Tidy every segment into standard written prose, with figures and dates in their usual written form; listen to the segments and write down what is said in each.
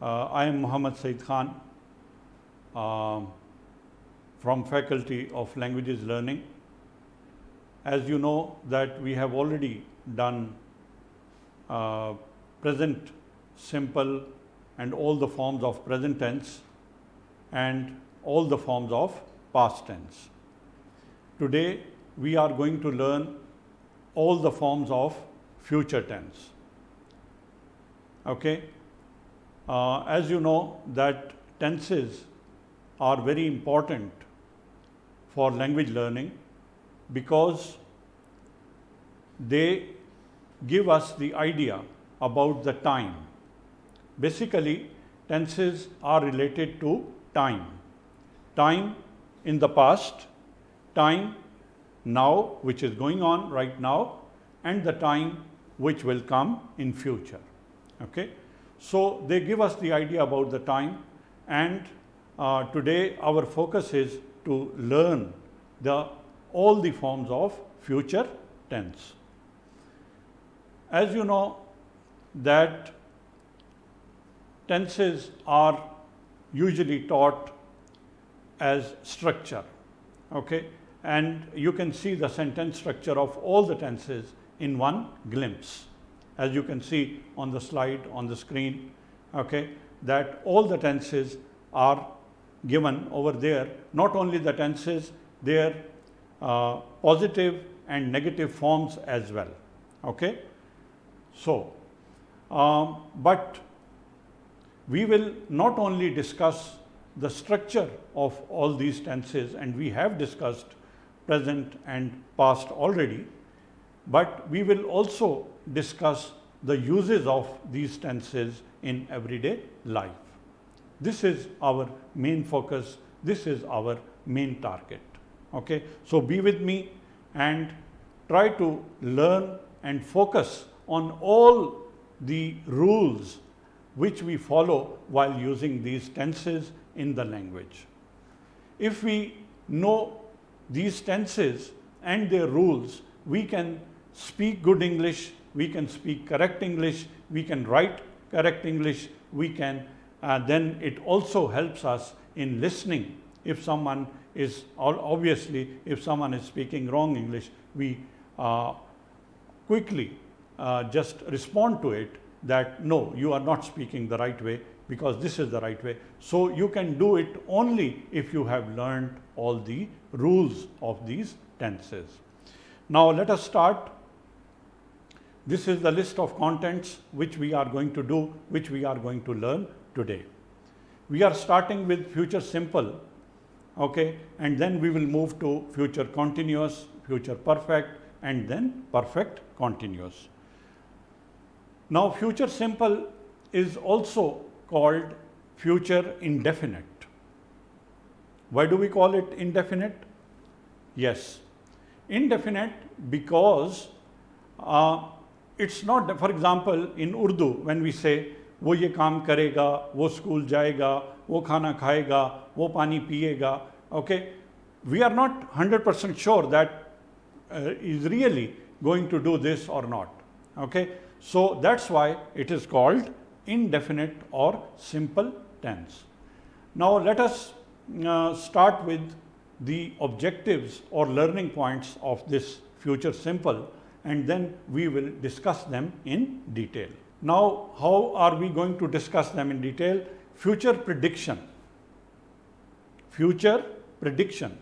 I am Muhammad Said Khan from Faculty of Languages Learning. As you know that we have already done present simple and all the forms of present tense and all the forms of past tense. Today we are going to learn all the forms of future tense. Okay. As you know that tenses are very important for language learning because they give us the idea about the time. Basically, tenses are related to time. Time in the past, time now, which is going on right now, and the time which will come in future. Okay. So they give us the idea about the time, and today our focus is to learn all the forms of future tense. As you know that tenses are usually taught as structure, okay, and you can see the sentence structure of all the tenses in one glimpse. As you can see on the slide on the screen, okay, that all the tenses are given over there. Not only the tenses, their positive and negative forms as well. Okay. So, but we will not only discuss the structure of all these tenses, and we have discussed present and past already, but we will also discuss the uses of these tenses in everyday life. This is our main focus. This is our main target. Okay. So be with me and try to learn and focus on all the rules which we follow while using these tenses in the language. If we know these tenses and their rules, we can speak good English, we can speak correct English, we can write correct English, we can then it also helps us in listening. If someone is, obviously if someone is speaking wrong English, we quickly just respond to it that no, you are not speaking the right way, because this is the right way. So you can do it only if you have learned all the rules of these tenses. Now let us start. This is the list of contents which we are going to do, which we are going to learn today. We are starting with future simple, okay, and then we will move to future continuous, future perfect, and then perfect continuous. Now future simple is also called future indefinite. Why do we call it indefinite? Yes, indefinite because it's not, for example, in Urdu when we say वो ये काम करेगा, वो school जाएगा, वो खाना खाएगा, वो पानी पिएगा, okay, we are not 100% sure that is really going to do this or not. Okay, so that's why it is called indefinite or simple tense. Now let us start with the objectives or learning points of this future simple, and then we will discuss them in detail. Now, how are we going to discuss them in detail? Future prediction. Future prediction.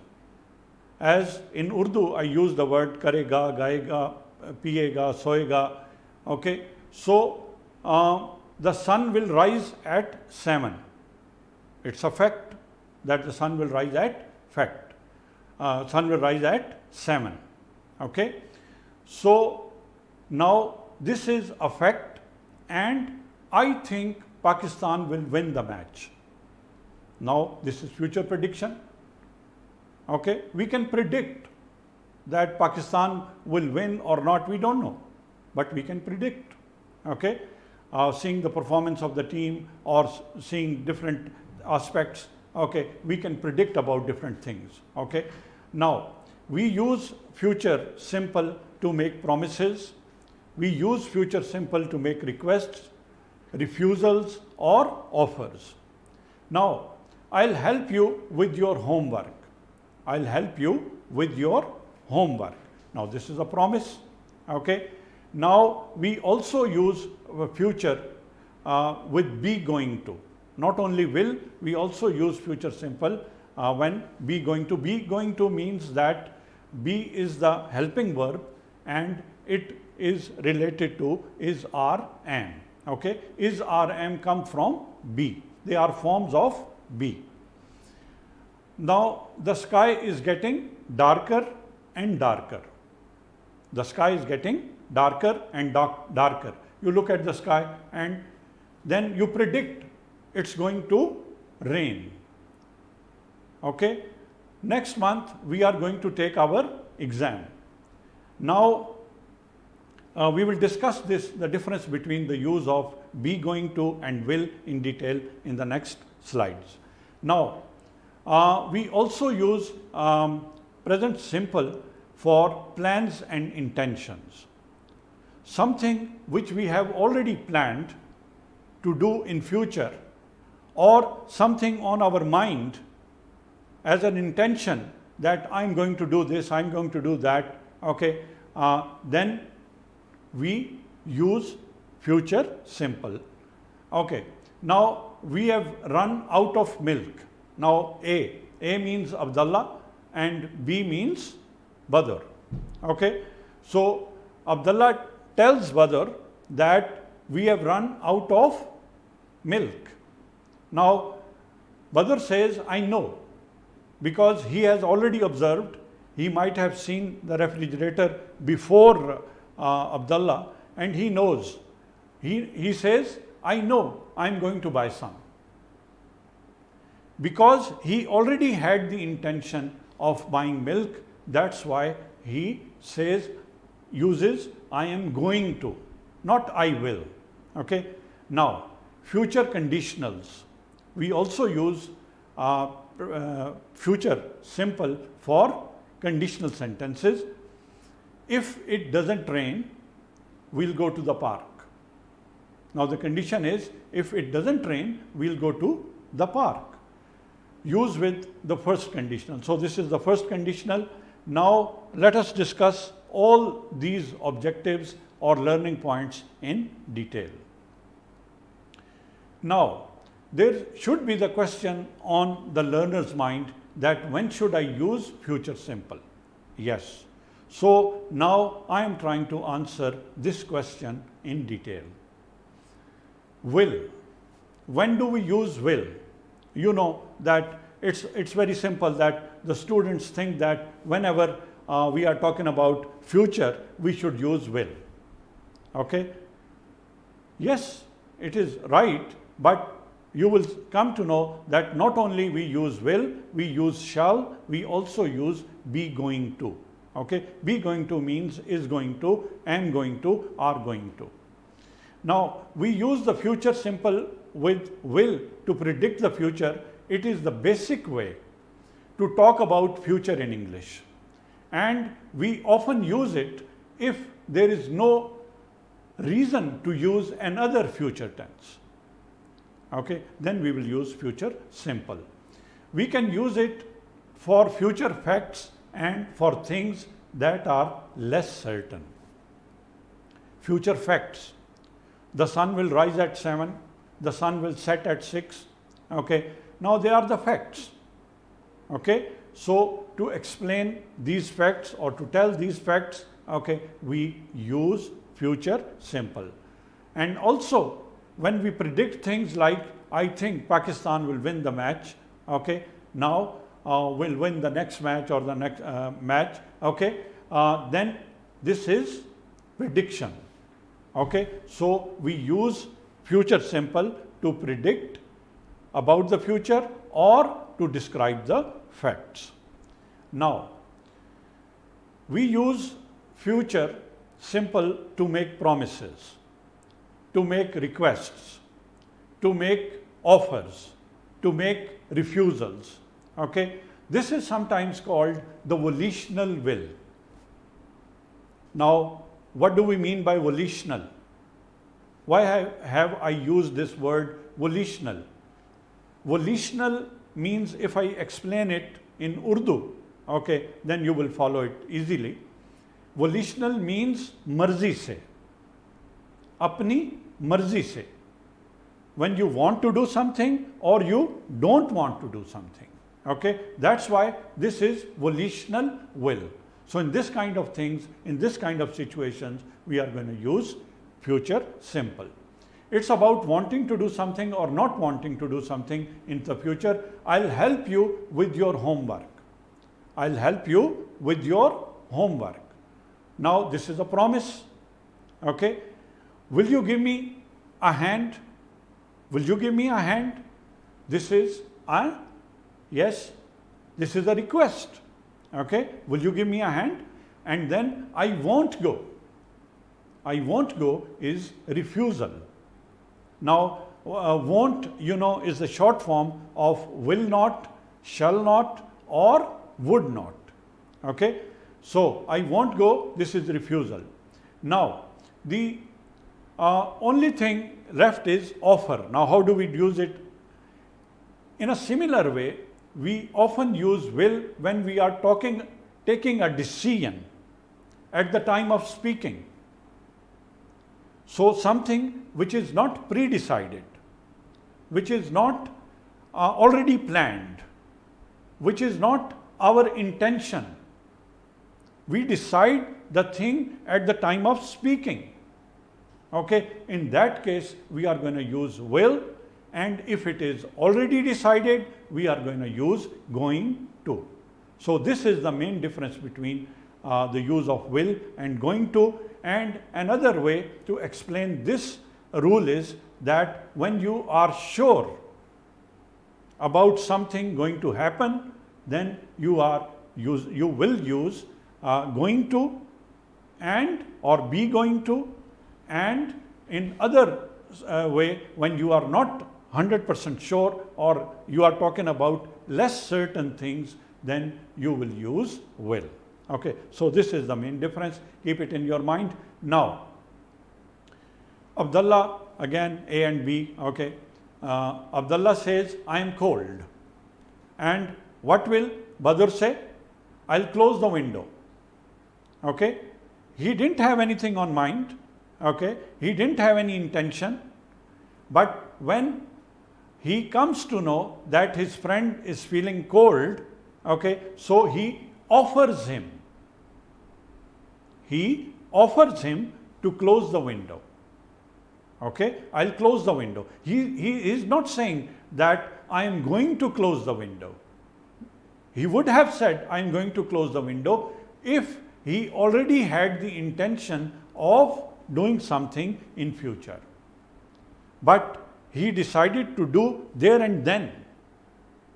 As in Urdu, I use the word karega, gaega, piyega, soega. Okay. So, the sun will rise at 7. It's a fact that the sun will rise at sun will rise at 7. Okay. So, now this is a fact, and I think Pakistan will win the match. Now this is future prediction. Okay. We can predict that Pakistan will win or not, we don't know, but we can predict. Okay. Seeing the performance of the team or seeing different aspects, okay, we can predict about different things. Okay. Now we use future simple to make promises. We use future simple to make requests, refusals or offers. Now, I'll help you with your homework. I'll help you with your homework. Now, this is a promise. Okay. Now, we also use future with be going to. Not only will, we also use future simple when be going to. Be going to means that be is the helping verb and it is related to is, are, am. Okay. Is, are, am come from be. They are forms of be. Now, the sky is getting darker and darker. The sky is getting darker and darker. You look at the sky and then you predict it's going to rain. Okay. Next month we are going to take our exam. Now, we will discuss the difference between the use of be going to and will in detail in the next slides. Now, we also use present simple for plans and intentions. Something which we have already planned to do in future or something on our mind as an intention that I'm going to do this, I'm going to do that, okay, then we use future simple. Okay. Now, we have run out of milk. Now, A means Abdullah and B means Badr. Okay. So, Abdullah tells Badr that we have run out of milk. Now, Badr says, I know, because he has already observed, he might have seen the refrigerator before Abdullah and he knows. He says, I know I am going to buy some. Because he already had the intention of buying milk, that's why he says, uses I am going to, not I will. Okay. Now, future conditionals. We also use future simple for conditional sentences. If it doesn't rain, we'll go to the park. Now, the condition is if it doesn't rain, we'll go to the park. Use with the first conditional. So, this is the first conditional. Now, let us discuss all these objectives or learning points in detail. Now, there should be the question on the learner's mind that when should I use future simple? Yes. So, now I am trying to answer this question in detail. Will. When do we use will? You know that it's very simple that the students think that whenever we are talking about future, we should use will. Okay? Yes, it is right, but you will come to know that not only we use will, we use shall, we also use be going to. Okay? Be going to means is going to, am going to, are going to. Now, we use the future simple with will to predict the future. It is the basic way to talk about future in English. And we often use it if there is no reason to use another future tense. Okay, then we will use future simple. We can use it for future facts and for things that are less certain. Future facts. The sun will rise at 7, the sun will set at 6. Okay, now they are the facts. Okay, so to explain these facts or to tell these facts, okay, we use future simple. And also, when we predict things like, I think Pakistan will win the match, okay, now will win the next match or the next match, okay, then this is prediction, okay. So, we use future simple to predict about the future or to describe the facts. Now, we use future simple to make promises, to make requests, to make offers, to make refusals. Okay? This is sometimes called the volitional will. Now, what do we mean by volitional? Why have I used this word volitional? Volitional means, if I explain it in Urdu, okay, then you will follow it easily. Volitional means marzi se, apni marzi se. When you want to do something or you don't want to do something. Okay, that's why this is volitional will. So in this kind of things, in this kind of situations, we are going to use future simple. It's about wanting to do something or not wanting to do something in the future. I'll help you with your homework. I'll help you with your homework. Now this is a promise. Okay, will you give me a hand? Will you give me a hand? This is a yes. This is a request. Okay, will you give me a hand? And then I won't go. I won't go is refusal. Now won't, you know, is the short form of will not, shall not, or would not. Okay, so I won't go, this is refusal. Now the only thing left is offer. Now how do we use it? In a similar way, we often use will when we are taking a decision at the time of speaking. So something which is not pre-decided, which is not already planned, which is not our intention. We decide the thing at the time of speaking. Okay, in that case, we are going to use will, and if it is already decided, we are going to use going to. So this is the main difference between the use of will and going to. And another way to explain this rule is that when you are sure about something going to happen, then you will use going to and or be going to. And in other way, when you are not 100% sure or you are talking about less certain things, then you will use will. Okay, so this is the main difference. Keep it in your mind. Now, Abdullah, again A and B. Okay, Abdullah says, I am cold. And what will Badr say? I'll close the window. Okay, he didn't have anything on mind. Okay, he didn't have any intention. But when he comes to know that his friend is feeling cold, okay, so he offers him. He offers him to close the window. Okay, I'll close the window. He is not saying that I am going to close the window. He would have said, I am going to close the window if he already had the intention of doing something in future. But he decided to do there and then.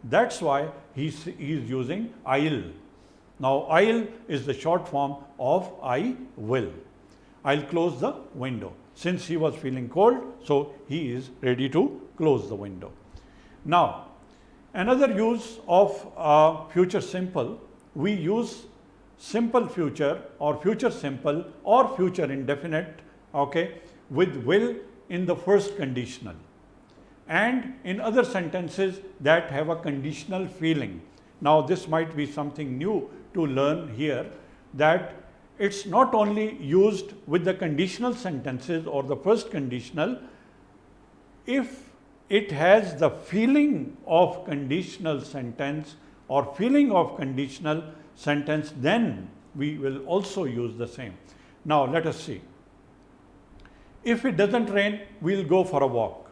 That's why he is using I'll. Now I'll is the short form of I will. I'll close the window. Since he was feeling cold, so he is ready to close the window. Now, another use of future simple, we use simple future or future simple or future indefinite, okay, with will in the first conditional. And in other sentences that have a conditional feeling. Now this might be something new to learn here, that it's not only used with the conditional sentences or the first conditional. If it has the feeling of conditional sentence or feeling of conditional sentence, then we will also use the same. Now let us see. If it doesn't rain, we'll go for a walk.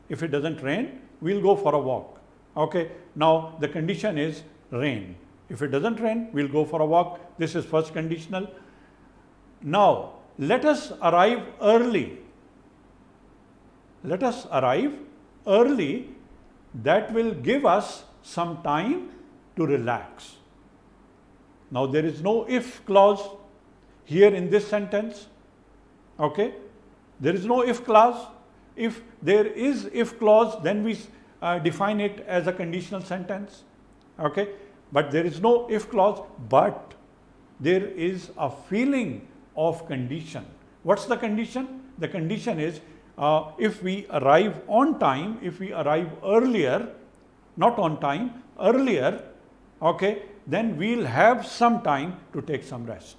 If it doesn't rain, we'll go for a walk. Okay, now the condition is rain. If it doesn't rain, we'll go for a walk. This is first conditional. Now, let us arrive early. Let us arrive early. That will give us some time to relax. Now, there is no if clause here in this sentence. Okay, there is no if clause. If there is if clause, then we define it as a conditional sentence. Okay, but there is no if clause, but there is a feeling of condition. What's the condition? The condition is if we arrive on time, if we arrive earlier, not on time, earlier, okay, then we'll have some time to take some rest.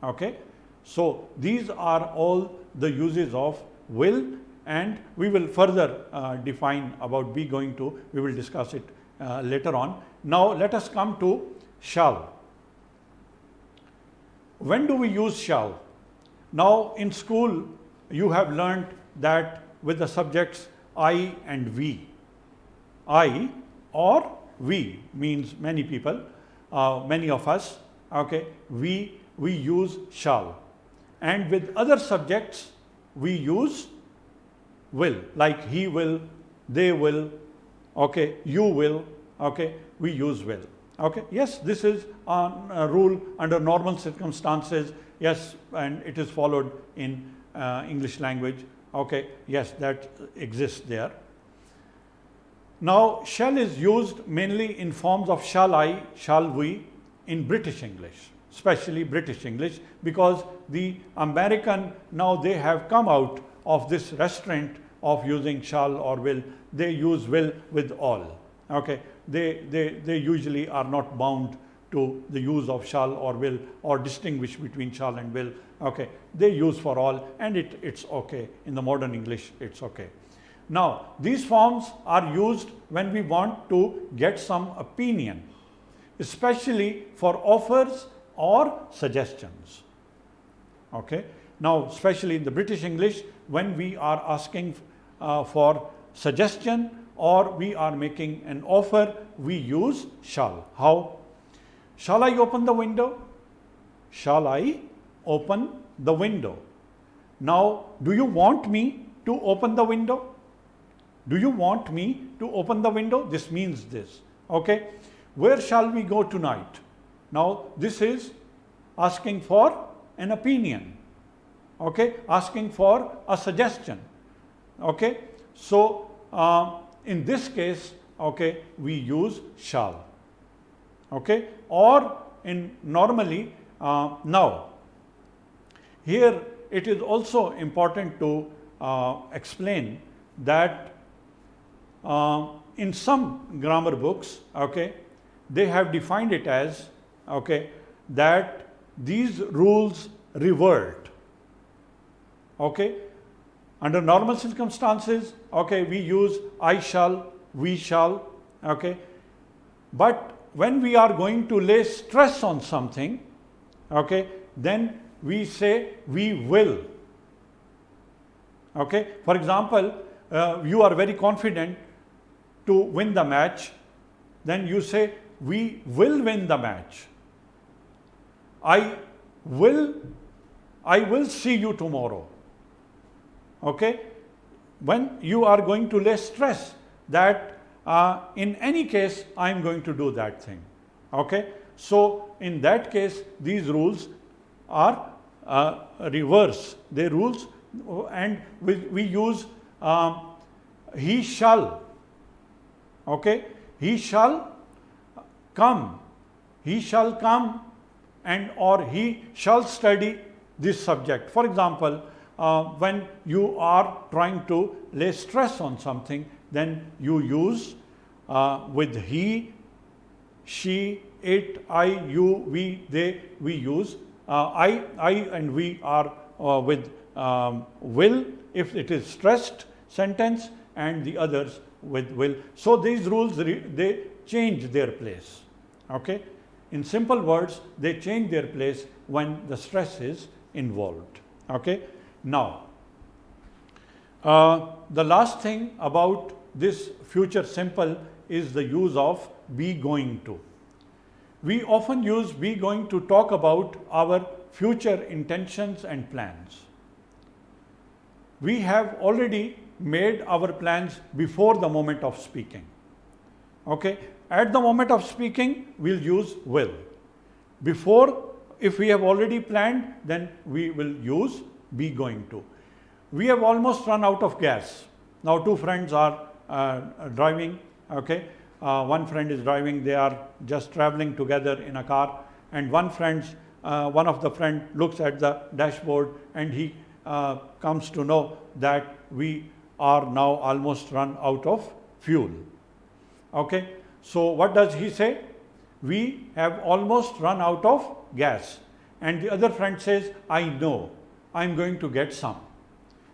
Okay. So these are all the uses of will, and we will further define about be going to. We will discuss it later on. Now let us come to shall. When do we use shall? Now in school you have learnt that with the subjects I and we. I or we means many people, many of us, okay, we use shall. And with other subjects we use will, like he will, they will, okay, you will, okay, we use will. Okay, yes, this is a rule under normal circumstances, yes, and it is followed in English language. Okay, yes, that exists there. Now shall is used mainly in forms of shall I, shall we in British English, especially British English, because the American, now they have come out of this restraint of using shall or will. They use will with all. Okay, they usually are not bound to the use of shall or will, or distinguish between shall and will. Okay, they use for all, and it's okay. In the modern English, it's okay. Now these forms are used when we want to get some opinion, especially for offers or suggestions. Okay. Now especially in the British English, when we are asking for suggestion or we are making an offer, we use shall. How? Shall I open the window? Shall I open the window? Now, do you want me to open the window? Do you want me to open the window? This means this. Okay. Where shall we go tonight? Now, this is asking for an opinion. Okay. Asking for a suggestion. Okay. So, in this case, okay, we use shall. Okay. Or in normally, now, here it is also important to explain that in some grammar books, okay, they have defined it as, okay, that these rules revert. Okay. Under normal circumstances, okay, we use I shall, we shall, okay. But when we are going to lay stress on something, okay, then we say we will. Okay. For example, you are very confident to win the match, then you say we will win the match. I will see you tomorrow. Okay. When you are going to lay stress that in any case I am going to do that thing. Okay. So in that case these rules are reverse. They rules, and we use he shall. Okay. He shall come. He shall come, and or he shall study this subject. For example, when you are trying to lay stress on something, then you use with he, she, it, I, you, we, they, we use. I and we are with will if it is stressed sentence, and the others with will. So these rules, they change their place. Okay. In simple words, they change their place when the stress is involved. Okay. Now, the last thing about this future simple is the use of be going to. We often use be going to talk about our future intentions and plans. We have already made our plans before the moment of speaking. Okay. At the moment of speaking, we'll use will. Before, if we have already planned, then we will use be going to. We have almost run out of gas. Now two friends are driving. Okay. One friend is driving, they are just traveling together in a car, and one of the friend looks at the dashboard and he comes to know that we are now almost run out of fuel. Okay, so what does he say? We have almost run out of gas, and the other friend says, I know, I'm going to get some.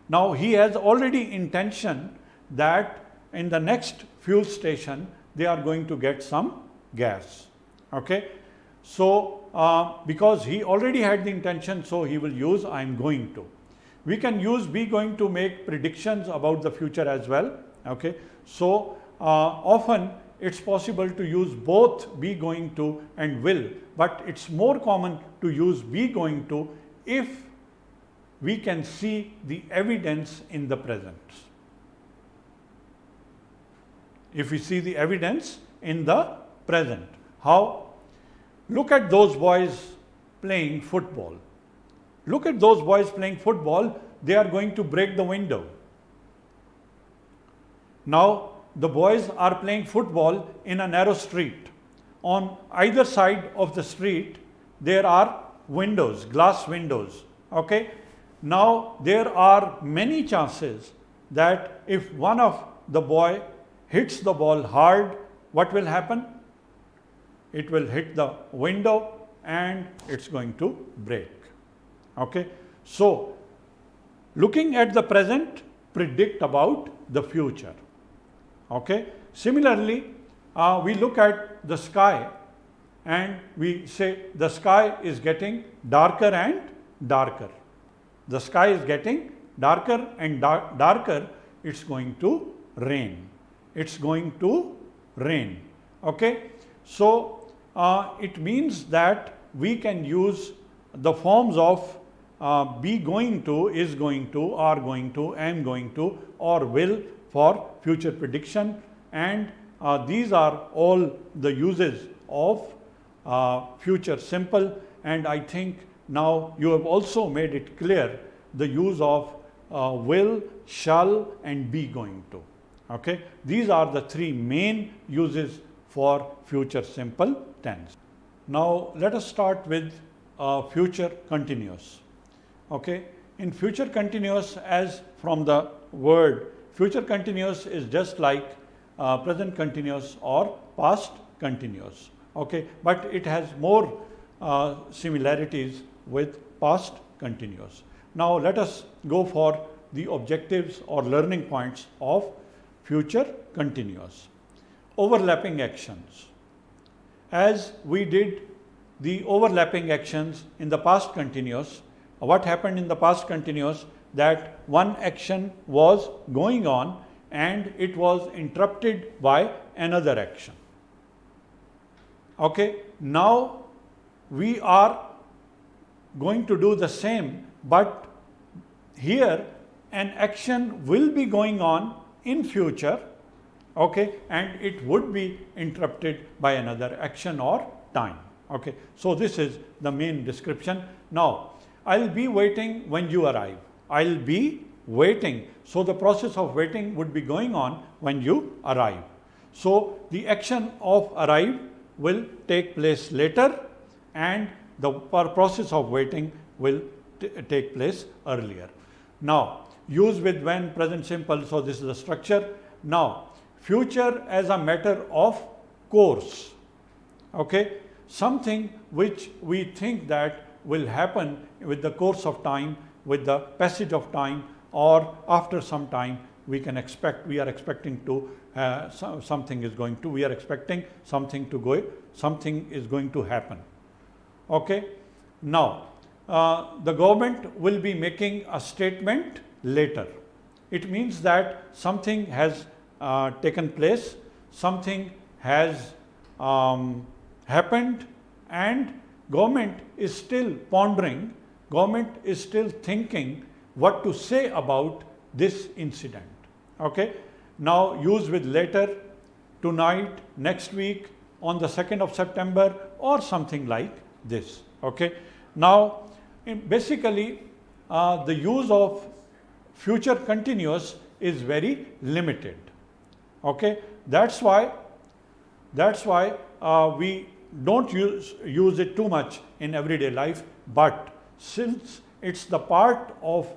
Now he has already intention that in the next fuel station they are going to get some gas. Okay, so because he already had the intention, so he will use I'm going to. We can use be going to make predictions about the future as well. Okay, so often it's possible to use both be going to and will, but it's more common to use be going to if we can see the evidence in the present. If we see the evidence in the present. How? Look at those boys playing football. Look at those boys playing football. They are going to break the window. Now, the boys are playing football in a narrow street. On either side of the street, there are windows, glass windows. Okay? Now, there are many chances that if one of the boy hits the ball hard, what will happen? It will hit the window and it's going to break. Okay? So, looking at the present, predict about the future. Okay? Similarly, we look at the sky and we say the sky is getting darker and darker. The sky is getting darker and darker, it's going to rain. It's going to rain. Okay? So, it means that we can use the forms of be going to, is going to, are going to, am going to, or will for future prediction, and these are all the uses of future simple, and I think now you have also made it clear the use of will, shall and be going to. Okay? These are the three main uses for future simple tense. Now let us start with future continuous. Okay? In future continuous, as from the word, future continuous is just like present continuous or past continuous. Okay? But it has more similarities with past continuous. Now let us go for the objectives or learning points of future continuous. Overlapping actions. As we did the overlapping actions in the past continuous, what happened in the past continuous? That one action was going on and it was interrupted by another action. Okay, now we are going to do the same, but here an action will be going on in future, okay, and it would be interrupted by another action or time. Okay, so this is the main description. Now, I'll be waiting when you arrive. I'll be waiting. So the process of waiting would be going on when you arrive. So the action of arrive will take place later and the process of waiting will take place earlier. Now, use with when, present simple, so this is the structure. Now, future as a matter of course. Okay, something which we think that will happen with the course of time, with the passage of time, or after some time we can expect, we are expecting to something is going to, we are expecting something to go, something is going to happen. Okay. Now, the government will be making a statement later. It means that something has taken place, something has happened, and government is still pondering, government is still thinking what to say about this incident. Okay. Now, use with later, tonight, next week, on the 2nd of September, or something like this. Okay. Now, basically, the use of future continuous is very limited. Okay. That's why we don't use it too much in everyday life, but since it's the part of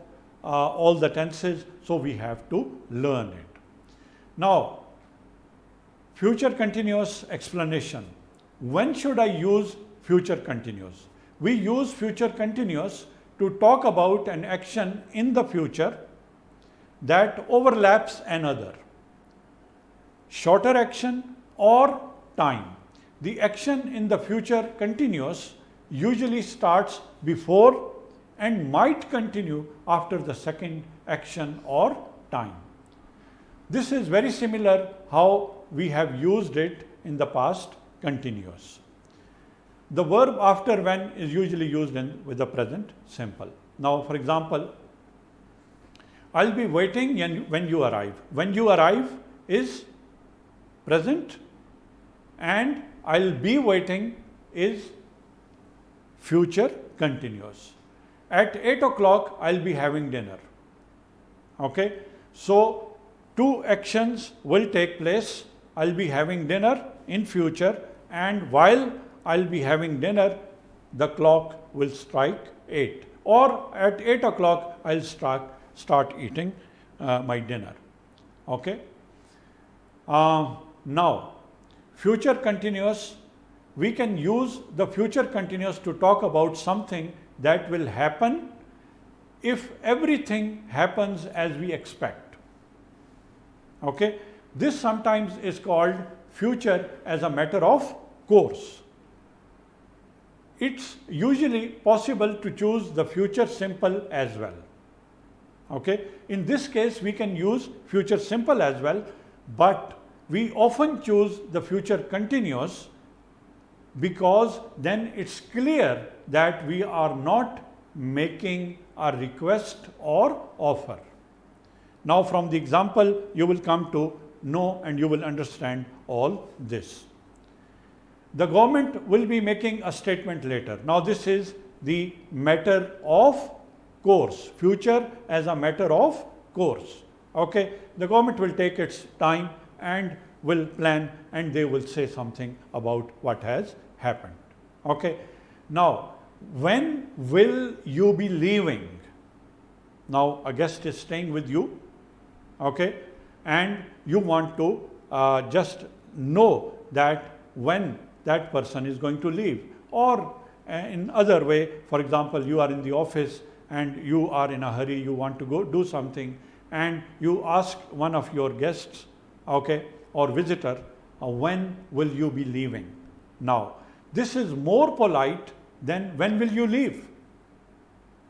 all the tenses, so we have to learn it. Now, future continuous explanation. When should I use future continuous? We use future continuous to talk about an action in the future that overlaps another. Shorter action or time. The action in the future continuous usually starts before and might continue after the second action or time. This is very similar how we have used it in the past continuous. The verb after when is usually used with the present simple. Now, for example, I'll be waiting when you arrive. When you arrive is present, and I'll be waiting is future continuous. At 8 o'clock, I'll be having dinner. Okay, so two actions will take place. I'll be having dinner in future, and while I'll be having dinner, the clock will strike 8. Or at 8 o'clock, I'll start eating my dinner. Okay. Now, future continuous, we can use the future continuous to talk about something that will happen if everything happens as we expect. Okay. This sometimes is called future as a matter of course. It's usually possible to choose the future simple as well. Okay. In this case, we can use future simple as well, but we often choose the future continuous because then it's clear that we are not making a request or offer. Now, from the example, you will come to know and you will understand all this. The government will be making a statement later. Now, this is the matter of course, future as a matter of course. Okay, the government will take its time and will plan, and they will say something about what has happened. Okay, now when will you be leaving? Now, a guest is staying with you, okay, and you want to just know that when that person is going to leave, or in other way, for example, you are in the office and you are in a hurry, you want to go do something, and you ask one of your guests, okay, or visitor, when will you be leaving? Now, this is more polite than when will you leave?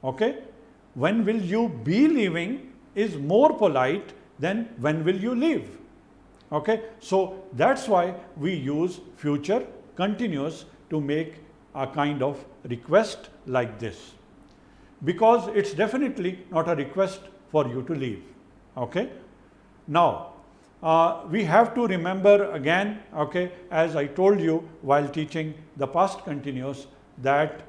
Okay, when will you be leaving is more polite than when will you leave? Okay, so that's why we use future continuous to make a kind of request like this, because it's definitely not a request for you to leave. Okay, now we have to remember again, okay, as I told you while teaching the past continuous, that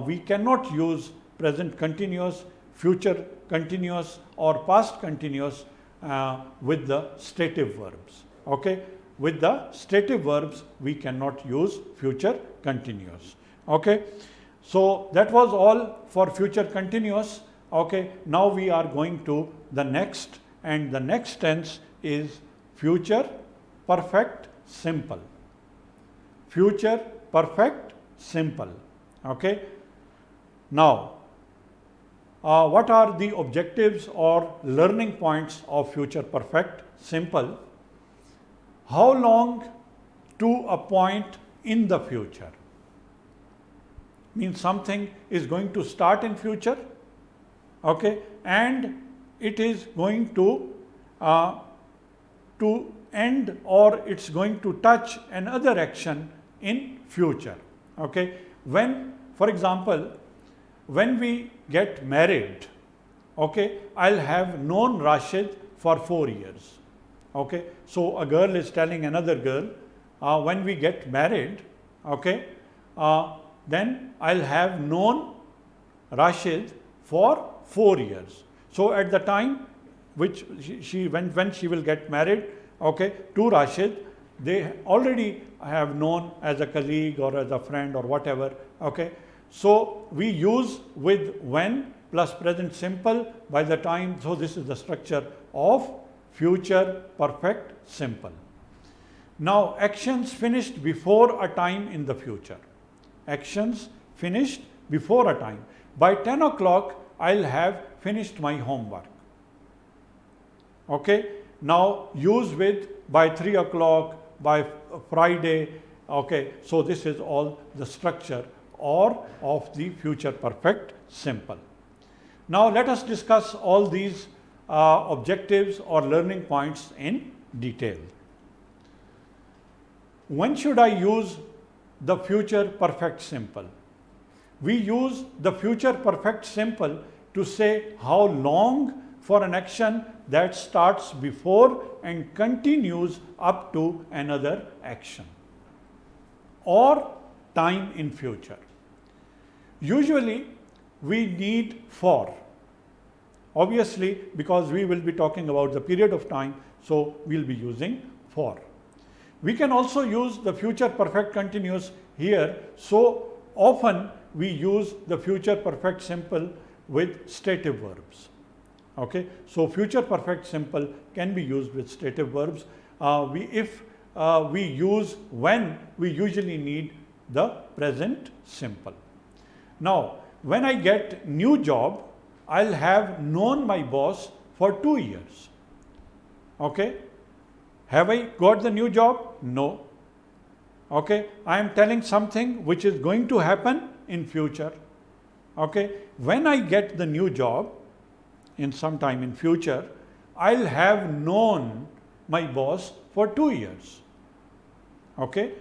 we cannot use present continuous, future continuous or past continuous with the stative verbs. Okay, with the stative verbs we cannot use future continuous. Okay, so that was all for future continuous. Okay, now we are going to the next, and the next tense is future perfect simple. Future perfect simple. Okay, now what are the objectives or learning points of future perfect simple? How long to a point in the future? Means something is going to start in future, okay, and it is going to end, or it's going to touch another action in future. Okay, when, for example, when we get married, okay, I'll have known Rashid for 4 years. Okay, so a girl is telling another girl, when we get married, okay, then I'll have known Rashid for 4 years. So at the time which when she will get married, okay, to Rashid, they already have known as a colleague or as a friend or whatever. Okay, so we use with when plus present simple by the time. So this is the structure of future perfect simple. Now actions finished before a time in the future. Actions finished before a time. By 10 o'clock I'll have finished my homework. Okay. Now use with by 3 o'clock, by Friday. Okay. So this is all the structure or of the future perfect simple. Now let us discuss all these objectives or learning points in detail. When should I use the future perfect simple? We use the future perfect simple to say how long for an action that starts before and continues up to another action, or time in future. Usually we need for, obviously because we will be talking about the period of time, so we'll be using for. We can also use the future perfect continuous here. So often we use the future perfect simple with stative verbs. Okay. So future perfect simple can be used with stative verbs. If we use when, we usually need the present simple. Now when I get new job, I'll have known my boss for 2 years. Okay. Have I got the new job? No. Okay. I am telling something which is going to happen in future. Okay. When I get the new job in some time in future, I'll have known my boss for 2 years. Okay.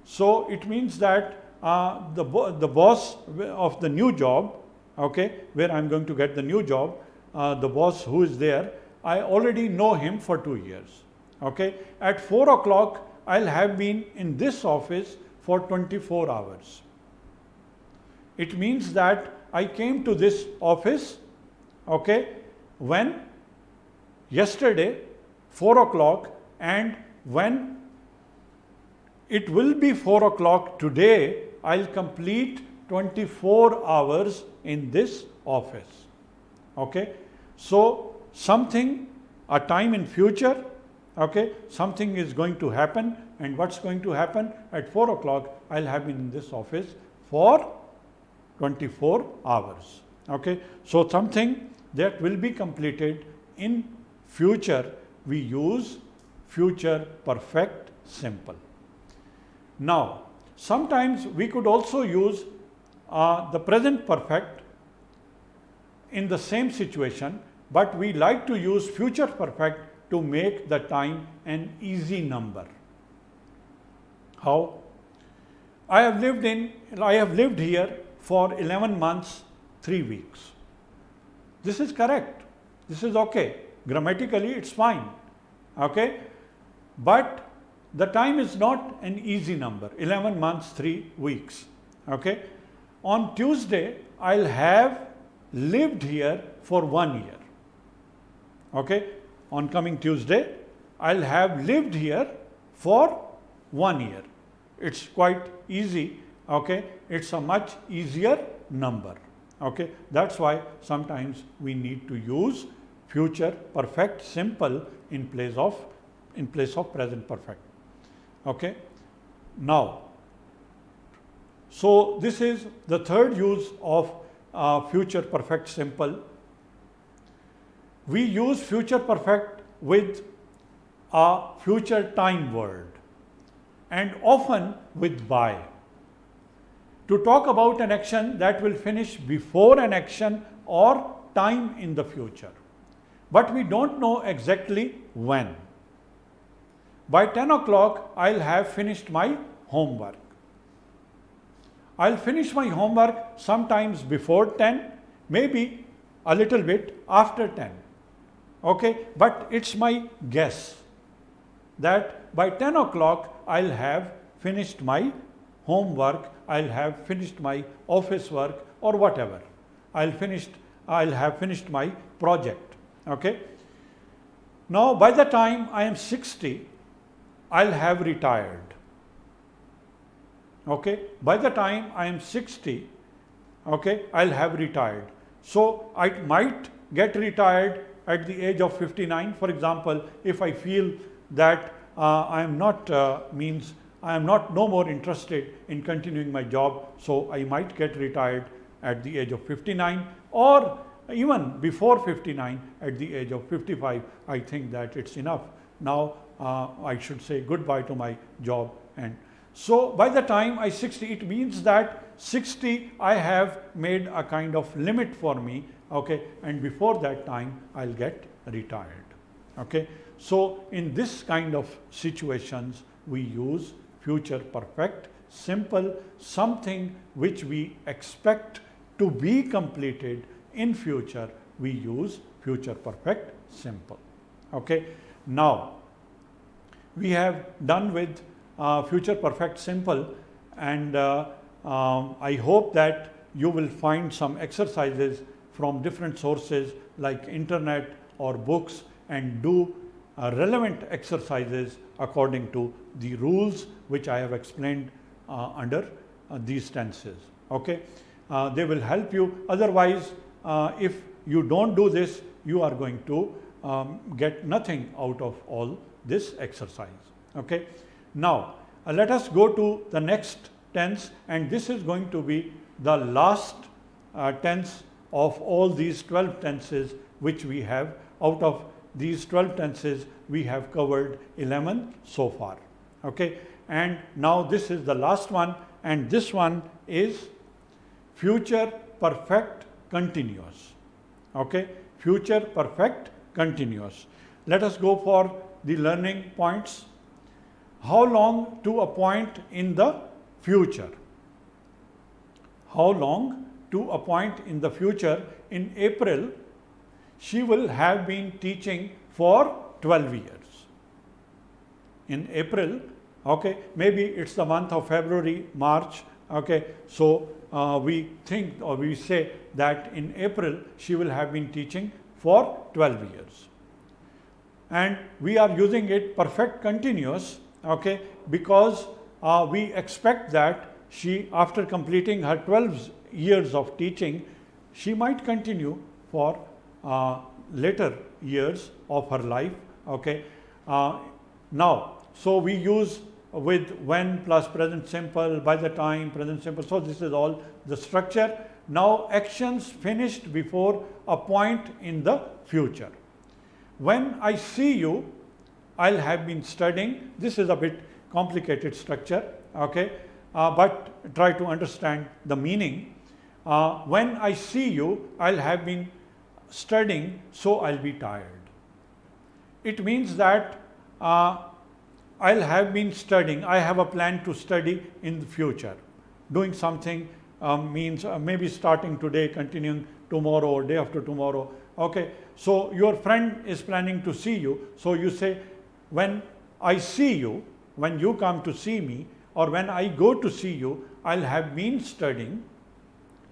So it means that the boss of the new job, okay, where I'm going to get the new job, the boss who is there, I already know him for 2 years. Okay. At 4 o'clock, I'll have been in this office for 24 hours. It means that I came to this office, okay, when yesterday 4 o'clock, and when it will be 4 o'clock today, I'll complete 24 hours in this office. Okay. So something, a time in future, okay, something is going to happen, and what's going to happen? At 4 o'clock, I'll have been in this office for 24 hours. Okay. So something that will be completed in future, we use future perfect simple. Now, sometimes we could also use the present perfect in the same situation, but we like to use future perfect to make the time an easy number. How? I have lived here for 11 months, 3 weeks. This is correct. This is okay. Grammatically, it's fine. Okay. But the time is not an easy number. 11 months, 3 weeks. Okay. On Tuesday, I'll have lived here for 1 year. Okay. On coming Tuesday, I'll have lived here for 1 year. It's quite easy. Okay. It's a much easier number. Okay. That's why sometimes we need to use future perfect simple in place of present perfect. Okay. Now, so this is the third use of future perfect simple. We use future perfect with a future time word and often with by, to talk about an action that will finish before an action or time in the future, but we don't know exactly when. By 10 o'clock, I'll have finished my homework. I'll finish my homework sometimes before 10, maybe a little bit after 10. Okay, but it's my guess that by 10 o'clock I'll have finished my homework, I'll have finished my office work or whatever. I'll have finished my project. Okay. Now by the time I am 60, I'll have retired. Okay. By the time I am 60, okay, I'll have retired. So I might get retired at the age of 59. For example, if I feel that I am not no more interested in continuing my job, so I might get retired at the age of 59, or even before 59 at the age of 55. I think that it's enough. Now I should say goodbye to my job. And so by the time I 60, it means that 60 I have made a kind of limit for me, okay, and before that time I'll get retired. Okay. So in this kind of situations we use future perfect simple, something which we expect to be completed in future, we use future perfect simple. Okay. Now we have done with future perfect simple, and I hope that you will find some exercises from different sources like internet or books, and do relevant exercises according to the rules which I have explained under these tenses. Okay. They will help you. Otherwise, if you don't do this, you are going to get nothing out of all this exercise. Okay. Now let us go to the next tense, and this is going to be the last tense of all these 12 tenses which we have. Out of these 12 tenses we have covered 11 so far. Okay. And now this is the last one, and this one is future perfect continuous. Okay. Future perfect continuous. Let us go for the learning points. How long to a point in the future? How long to a point in the future? In April, she will have been teaching for 12 years. In April, okay, maybe it's the month of February, March, okay, so we think, or we say that in April she will have been teaching for 12 years. And we are using it perfect continuous, okay, because we expect that she, after completing her 12 years of teaching, she might continue for later years of her life. Okay. Now, so we use with when plus present simple, by the time, present simple. So this is all the structure. Now actions finished before a point in the future. When I see you, I'll have been studying. This is a bit complicated structure, okay, but try to understand the meaning. When I see you, I'll have been studying, so I'll be tired. It means that I'll have been studying. I have a plan to study in the future. Doing something means maybe starting today, continuing tomorrow or day after tomorrow. Okay. So your friend is planning to see you. So you say, when I see you, when you come to see me, or when I go to see you, I'll have been studying.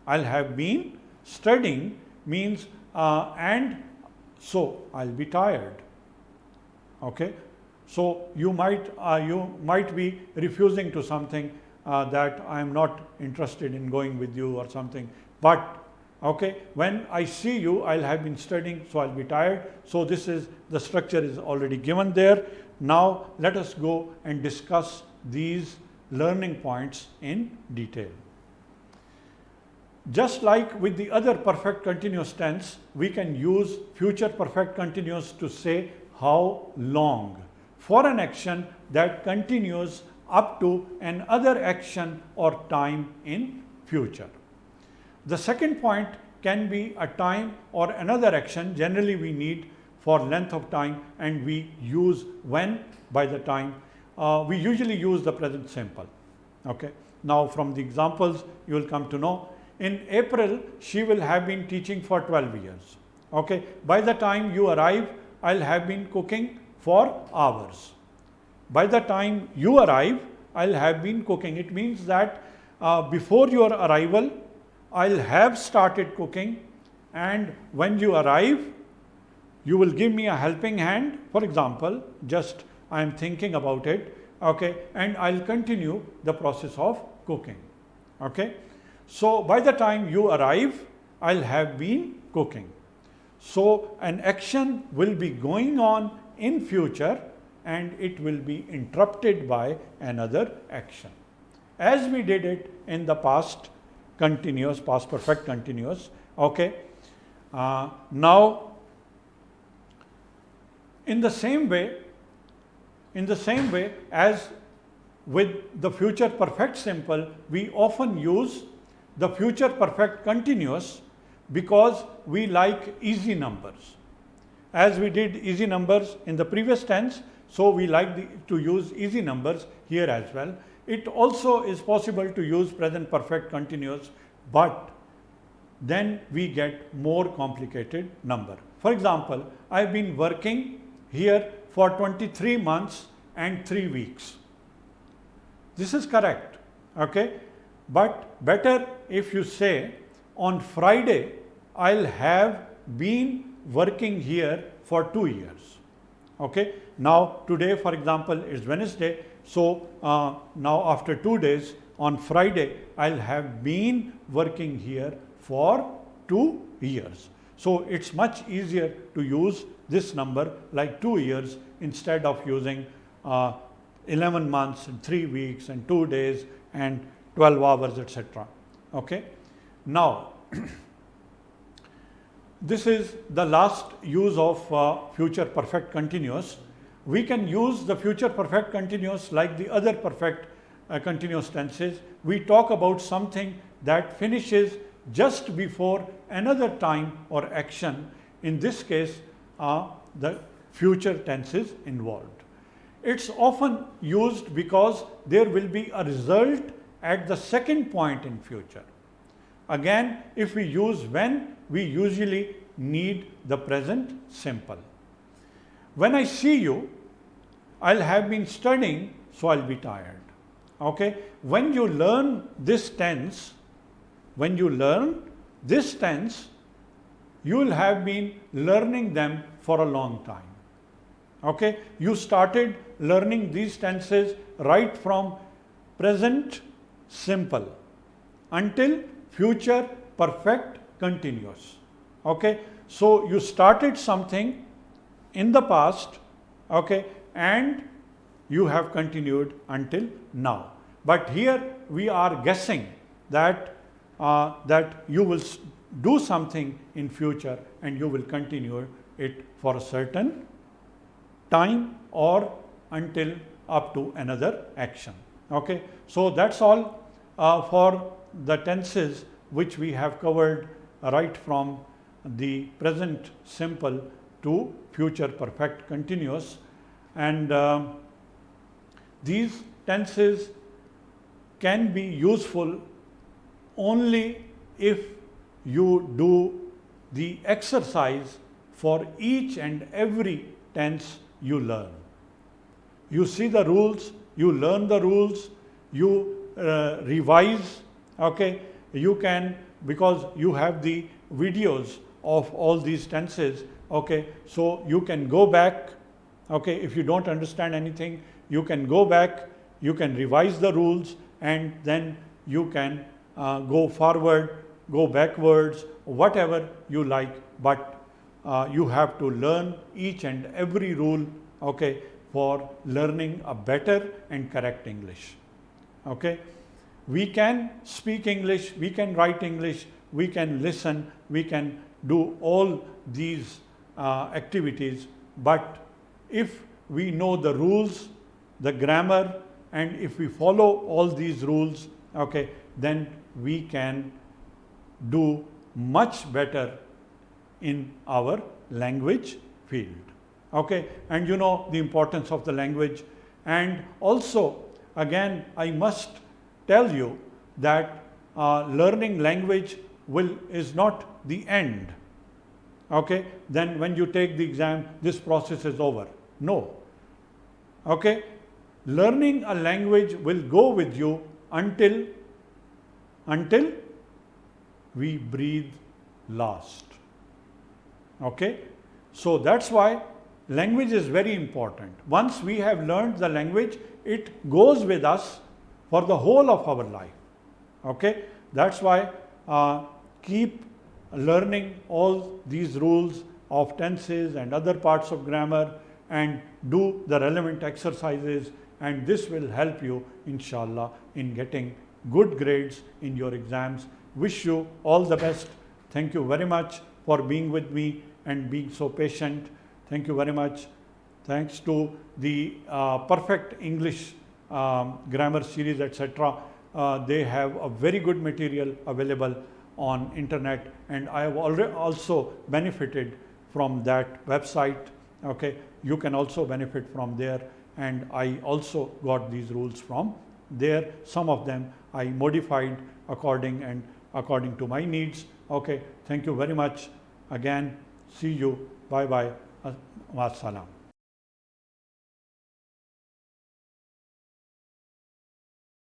I'll have been studying means and so I'll be tired. Okay. So you might be refusing to something that I am not interested in going with you or something. But okay, when I see you, I'll have been studying, so I'll be tired. So this is the structure is already given there. Now let us go and discuss these learning points in detail. Just like with the other perfect continuous tense, we can use future perfect continuous to say how long for an action that continues up to another action or time in future. The second point can be a time or another action. Generally we need for length of time, and we use when by the time. We usually use the present simple. Okay. Now from the examples you will come to know. In April, she will have been teaching for 12 years. Okay. By the time you arrive, I'll have been cooking for hours. By the time you arrive, I'll have been cooking. It means that before your arrival, I'll have started cooking, and when you arrive, you will give me a helping hand. For example, just I am thinking about it, okay, and I'll continue the process of cooking. Okay. So by the time you arrive, I'll have been cooking. So an action will be going on in future and it will be interrupted by another action, as we did it in the past continuous, past perfect continuous. Okay. Now, in the same way as with the future perfect simple, we often use the future perfect continuous because we like easy numbers. As we did easy numbers in the previous tense, so we like to use easy numbers here as well. It also is possible to use present perfect continuous, but then we get more complicated number. For example, I've been working here for 23 months and 3 weeks. This is correct, okay? But better if you say on Friday I'll have been working here for 2 years. Okay. Now today, for example, is Wednesday. So now after 2 days, on Friday, I'll have been working here for 2 years. So it's much easier to use this number like 2 years instead of using 11 months and 3 weeks and 2 days and 12 hours, etc. Okay. Now, this is the last use of future perfect continuous. We can use the future perfect continuous like the other perfect continuous tenses. We talk about something that finishes just before another time or action. In this case, the future tense is involved. It's often used because there will be a result at the second point in future. Again, if we use when, we usually need the present simple. When I see you, I'll have been studying, so I'll be tired. Okay. When you learn this tense, you will have been learning them for a long time. Okay. You started learning these tenses right from present simple until future perfect continuous. Okay. So you started something in the past, okay, and you have continued until now. But here we are guessing that that you will do something in future and you will continue it for a certain time or until up to another action. Okay. So that's all for the tenses which we have covered right from the present simple to future perfect continuous. And these tenses can be useful only if you do the exercise for each and every tense you learn. You see the rules, you learn the rules, you revise, okay. You can, because you have the videos of all these tenses, okay, so you can go back, okay, if you don't understand anything, you can go back, you can revise the rules, and then you can go forward, go backwards, whatever you like, but you have to learn each and every rule, okay, for learning a better and correct English. Okay. We can speak English, we can write English, we can listen, we can do all these activities, but if we know the rules, the grammar, and if we follow all these rules, okay, then we can do much better in our language field. Okay, and you know the importance of the language. And also, again, I must tell you that learning language is not the end. Okay, then when you take the exam, this process is over. No. Okay, learning a language will go with you until we breathe last. Okay, so that's why language is very important. Once we have learned the language, it goes with us for the whole of our life. Okay, that's why keep learning all these rules of tenses and other parts of grammar and do the relevant exercises, and this will help you inshallah in getting good grades in your exams. Wish you all the best. Thank you very much for being with me and being so patient. Thank you very much. Thanks to the Perfect English grammar series, etc. They have a very good material available on internet, and I have already also benefited from that website. Okay, you can also benefit from there, and I also got these rules from there. Some of them I modified according to my needs. Okay, thank you very much. Again, see you. Bye bye. Wassalam.